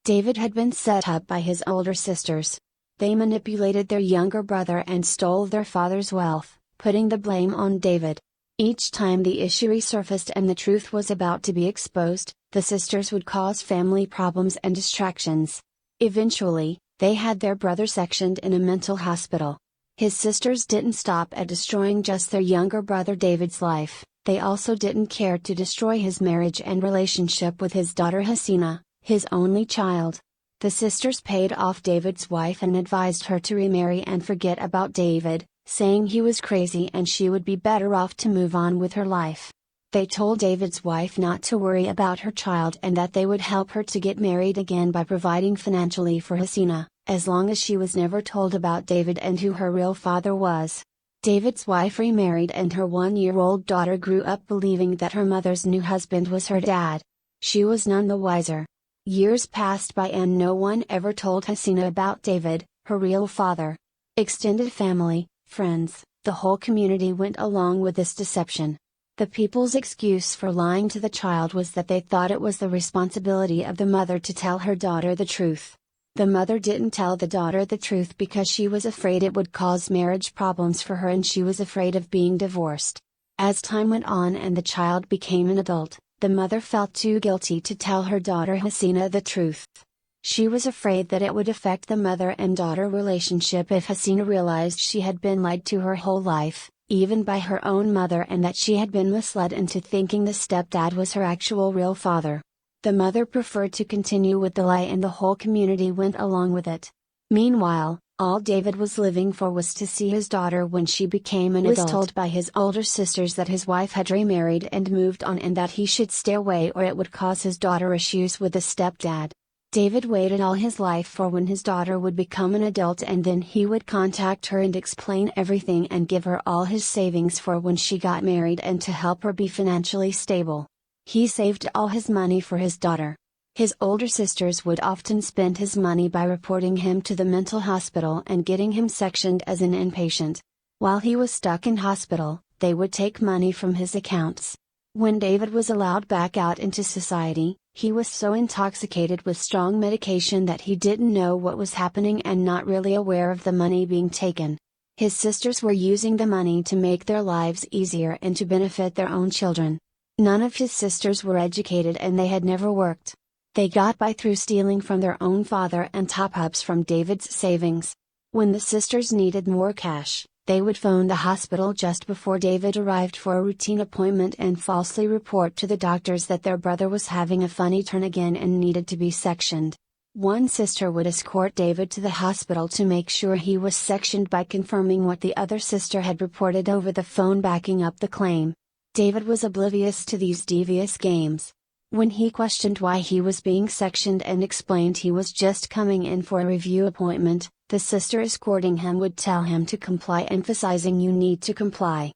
David had been set up by his older sisters. They manipulated their younger brother and stole their father's wealth, putting the blame on David. Each time the issue resurfaced and the truth was about to be exposed, the sisters would cause family problems and distractions. Eventually, they had their brother sectioned in a mental hospital. His sisters didn't stop at destroying just their younger brother David's life, they also didn't care to destroy his marriage and relationship with his daughter Hasina, his only child. The sisters paid off David's wife and advised her to remarry and forget about David, saying he was crazy and she would be better off to move on with her life. They told David's wife not to worry about her child and that they would help her to get married again by providing financially for Hasina, as long as she was never told about David and who her real father was. David's wife remarried and her 1-year-old daughter grew up believing that her mother's new husband was her dad. She was none the wiser. Years passed by and no one ever told Hasina about David, her real father. Extended family, friends, the whole community went along with this deception. The people's excuse for lying to the child was that they thought it was the responsibility of the mother to tell her daughter the truth. The mother didn't tell the daughter the truth because she was afraid it would cause marriage problems for her and she was afraid of being divorced. As time went on and the child became an adult, the mother felt too guilty to tell her daughter Hasina the truth. She was afraid that it would affect the mother and daughter relationship if Hasina realized she had been lied to her whole life, even by her own mother, and that she had been misled into thinking the stepdad was her actual real father. The mother preferred to continue with the lie and the whole community went along with it. Meanwhile, all David was living for was to see his daughter when she became an adult. He was told by his older sisters that his wife had remarried and moved on and that he should stay away or it would cause his daughter issues with the stepdad. David waited all his life for when his daughter would become an adult and then he would contact her and explain everything and give her all his savings for when she got married and to help her be financially stable. He saved all his money for his daughter. His older sisters would often spend his money by reporting him to the mental hospital and getting him sectioned as an inpatient. While he was stuck in hospital, they would take money from his accounts. When David was allowed back out into society, he was so intoxicated with strong medication that he didn't know what was happening and not really aware of the money being taken. His sisters were using the money to make their lives easier and to benefit their own children. None of his sisters were educated and they had never worked. They got by through stealing from their own father and top-ups from David's savings. When the sisters needed more cash, they would phone the hospital just before David arrived for a routine appointment and falsely report to the doctors that their brother was having a funny turn again and needed to be sectioned. One sister would escort David to the hospital to make sure he was sectioned by confirming what the other sister had reported over the phone, backing up the claim. David was oblivious to these devious games. When he questioned why he was being sectioned and explained he was just coming in for a review appointment, the sister escorting him would tell him to comply, emphasizing "you need to comply."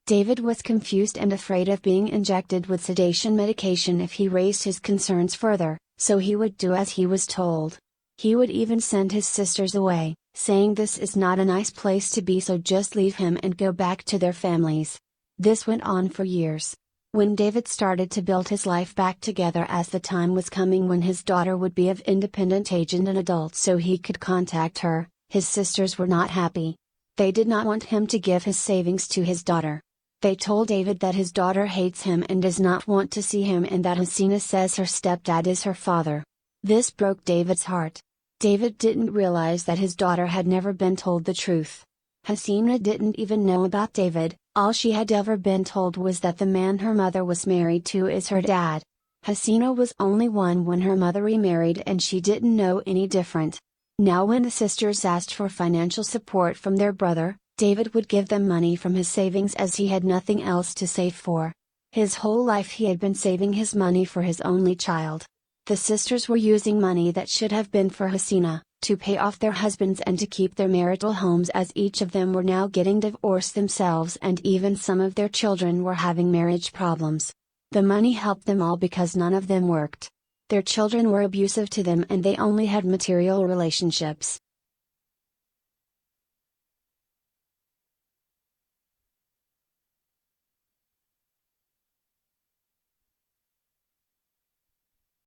David was confused and afraid of being injected with sedation medication if he raised his concerns further, so he would do as he was told. He would even send his sisters away, saying this is not a nice place to be, so just leave him and go back to their families. This went on for years. When David started to build his life back together as the time was coming when his daughter would be of independent age and an adult so he could contact her, his sisters were not happy. They did not want him to give his savings to his daughter. They told David that his daughter hates him and does not want to see him and that Hasina says her stepdad is her father. This broke David's heart. David didn't realize that his daughter had never been told the truth. Hasina didn't even know about David. All she had ever been told was that the man her mother was married to is her dad. Hasina was only one when her mother remarried and she didn't know any different. Now when the sisters asked for financial support from their brother, David would give them money from his savings as he had nothing else to save for. His whole life he had been saving his money for his only child. The sisters were using money that should have been for Hasina, to pay off their husbands and to keep their marital homes, as each of them were now getting divorced themselves and even some of their children were having marriage problems. The money helped them all because none of them worked. Their children were abusive to them and they only had material relationships.